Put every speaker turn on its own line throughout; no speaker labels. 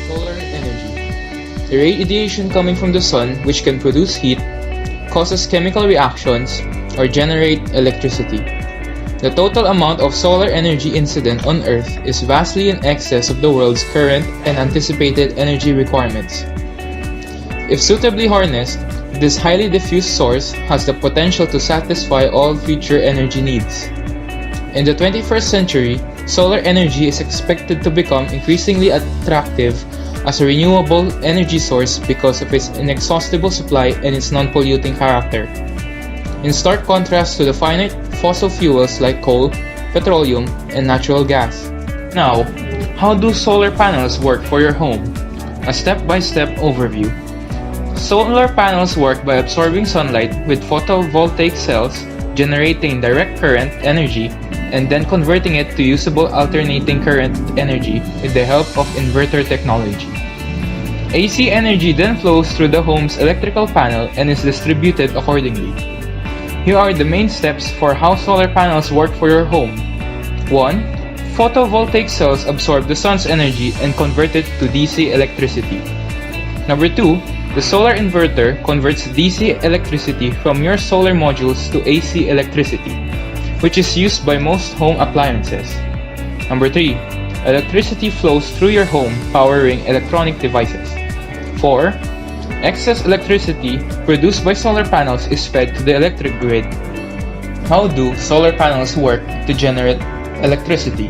Solar energy. The radiation coming from the sun, which can produce heat, causes chemical reactions, or generate electricity. The total amount of solar energy incident on Earth is vastly in excess of the world's current and anticipated energy requirements. If suitably harnessed, this highly diffuse source has the potential to satisfy all future energy needs. In the 21st century, solar energy is expected to become increasingly attractive as a renewable energy source because of its inexhaustible supply and its non-polluting character. In stark contrast to the finite fossil fuels like coal, petroleum, and natural gas. Now, how do solar panels work for your home? A step-by-step overview. Solar panels work by absorbing sunlight with photovoltaic cells, generating direct current energy, and then converting it to usable alternating current energy with the help of inverter technology. AC energy then flows through the home's electrical panel and is distributed accordingly. Here are the main steps for how solar panels work for your home. 1. Photovoltaic cells absorb the sun's energy and convert it to DC electricity. Number 2. The solar inverter converts DC electricity from your solar modules to AC electricity, which is used by most home appliances. Number 3. Electricity flows through your home, powering electronic devices. 4. Excess electricity produced by solar panels is fed to the electric grid. How do solar panels work to generate electricity?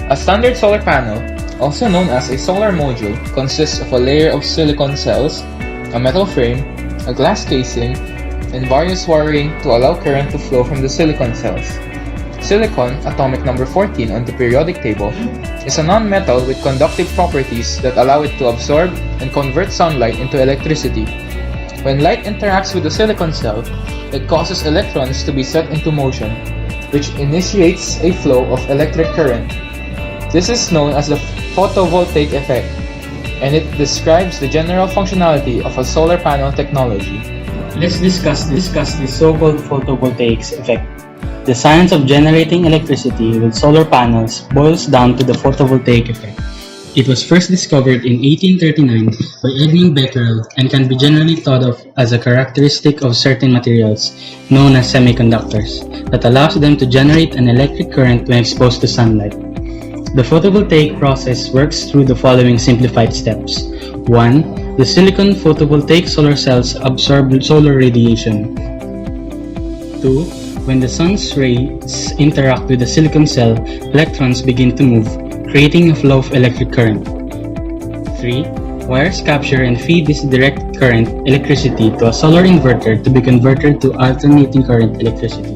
A standard solar panel, also known as a solar module, consists of a layer of silicon cells, a metal frame, a glass casing, and various wiring to allow current to flow from the silicon cells. Silicon, atomic number 14 on the periodic table, is a non-metal with conductive properties that allow it to absorb and convert sunlight into electricity. When light interacts with the silicon cell, it causes electrons to be set into motion, which initiates a flow of electric current. This is known as the photovoltaic effect, and it describes the general functionality of a solar panel technology.
Let's discuss the so-called photovoltaic effect. The science of generating electricity with solar panels boils down to the photovoltaic effect. It was first discovered in 1839 by Edmund Becquerel and can be generally thought of as a characteristic of certain materials, known as semiconductors, that allows them to generate an electric current when exposed to sunlight. The photovoltaic process works through the following simplified steps. 1. The silicon photovoltaic solar cells absorb solar radiation. 2. When the sun's rays interact with the silicon cell, electrons begin to move, creating a flow of electric current. 3. Wires capture and feed this direct current electricity to a solar inverter to be converted to alternating current electricity.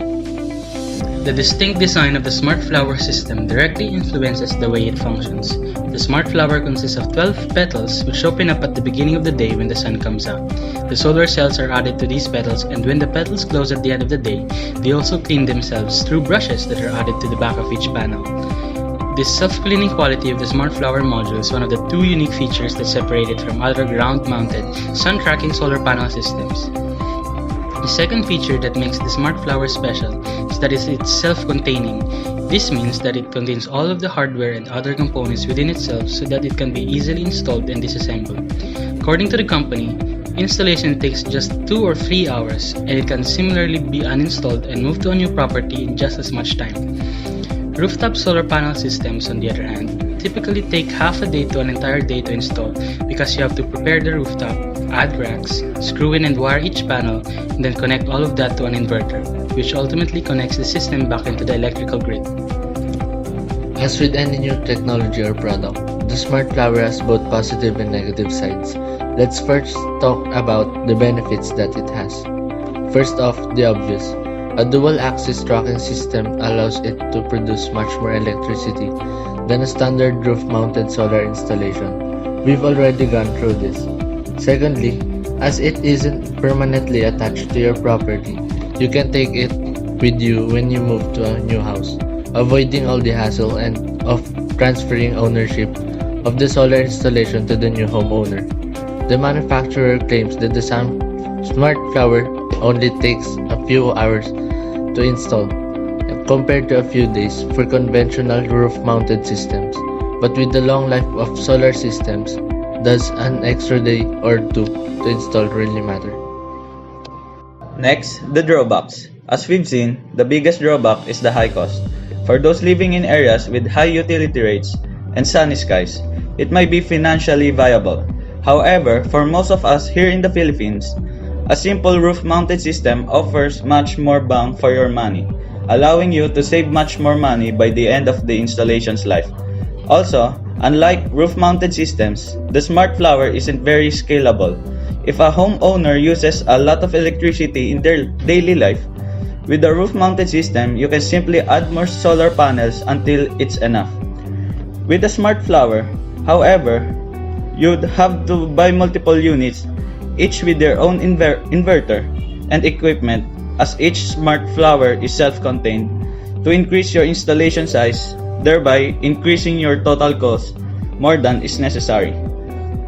The distinct design of the Smartflower system directly influences the way it functions. The Smartflower consists of 12 petals which open up at the beginning of the day when the sun comes out. The solar cells are added to these petals, and when the petals close at the end of the day, they also clean themselves through brushes that are added to the back of each panel. This self-cleaning quality of the Smartflower module is one of the two unique features that separate it from other ground-mounted, sun-tracking solar panel systems. The second feature that makes the Smartflower special is that it's self-containing. This means that it contains all of the hardware and other components within itself so that it can be easily installed and disassembled. According to the company, installation takes just 2 or 3 hours, and it can similarly be uninstalled and moved to a new property in just as much time. Rooftop solar panel systems, on the other hand, typically take half a day to an entire day to install because you have to prepare the rooftop, add racks, screw in and wire each panel, and then connect all of that to an inverter, which ultimately connects the system back into the electrical grid.
As with any new technology or product, the Smartflower has both positive and negative sides. Let's first talk about the benefits that it has. First off, the obvious. A dual-axis tracking system allows it to produce much more electricity than a standard roof-mounted solar installation. We've already gone through this. Secondly, as it isn't permanently attached to your property, you can take it with you when you move to a new house, avoiding all the hassle and of transferring ownership of the solar installation to the new homeowner. The manufacturer claims that the Smartflower only takes a few hours to install, compared to a few days for conventional roof-mounted systems. But with the long life of solar systems, does an extra day or two to install really matter?
Next, the drawbacks. As we've seen, the biggest drawback is the high cost. For those living in areas with high utility rates and sunny skies, it might be financially viable. However, for most of us here in the Philippines, a simple roof-mounted system offers much more bang for your money, allowing you to save much more money by the end of the installation's life. Also, unlike roof-mounted systems, the Smartflower isn't very scalable. If a homeowner uses a lot of electricity in their daily life, with the roof-mounted system, you can simply add more solar panels until it's enough. With the Smartflower, however, you'd have to buy multiple units, each with their own inverter and equipment, as each Smartflower is self-contained, to increase your installation size, thereby increasing your total cost more than is necessary.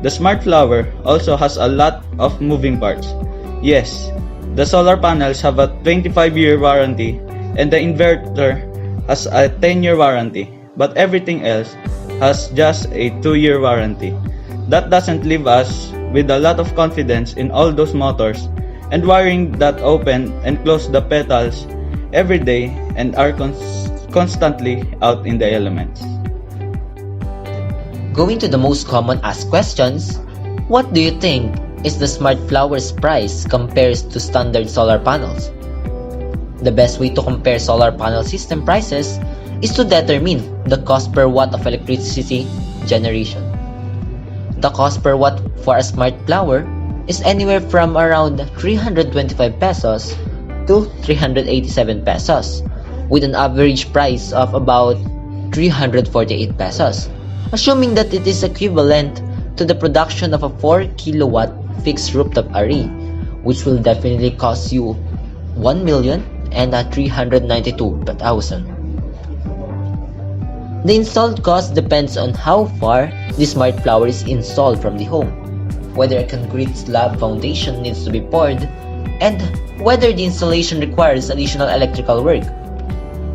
The Smartflower also has a lot of moving parts. Yes, the solar panels have a 25-year warranty and the inverter has a 10-year warranty, but everything else has just a 2-year warranty. That doesn't leave us with a lot of confidence in all those motors and wiring that open and close the petals every day and are constantly out in the elements.
Going to the most common asked questions, what do you think is the Smartflower's price compares to standard solar panels? The best way to compare solar panel system prices is to determine the cost per watt of electricity generation. The cost per watt for a Smartflower is anywhere from around 325 pesos to 387 pesos, with an average price of about 348 pesos, assuming that it is equivalent to the production of a 4 kilowatt fixed rooftop array, which will definitely cost you 1,392,000. The installed cost depends on how far the Smartflower is installed from the home, whether a concrete slab foundation needs to be poured, and whether the installation requires additional electrical work.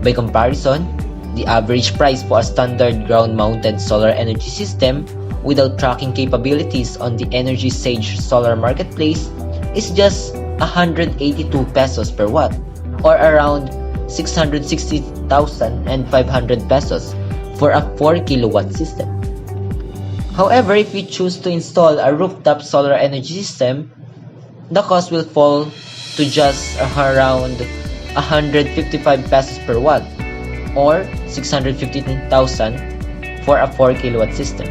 By comparison, the average price for a standard ground-mounted solar energy system without tracking capabilities on the Energy Sage solar marketplace is just 182 pesos per watt, or around 660,500 pesos for a 4 kilowatt system. However, if you choose to install a rooftop solar energy system, the cost will fall to just around 155 pesos per watt, or 615,000 for a 4 kilowatt system.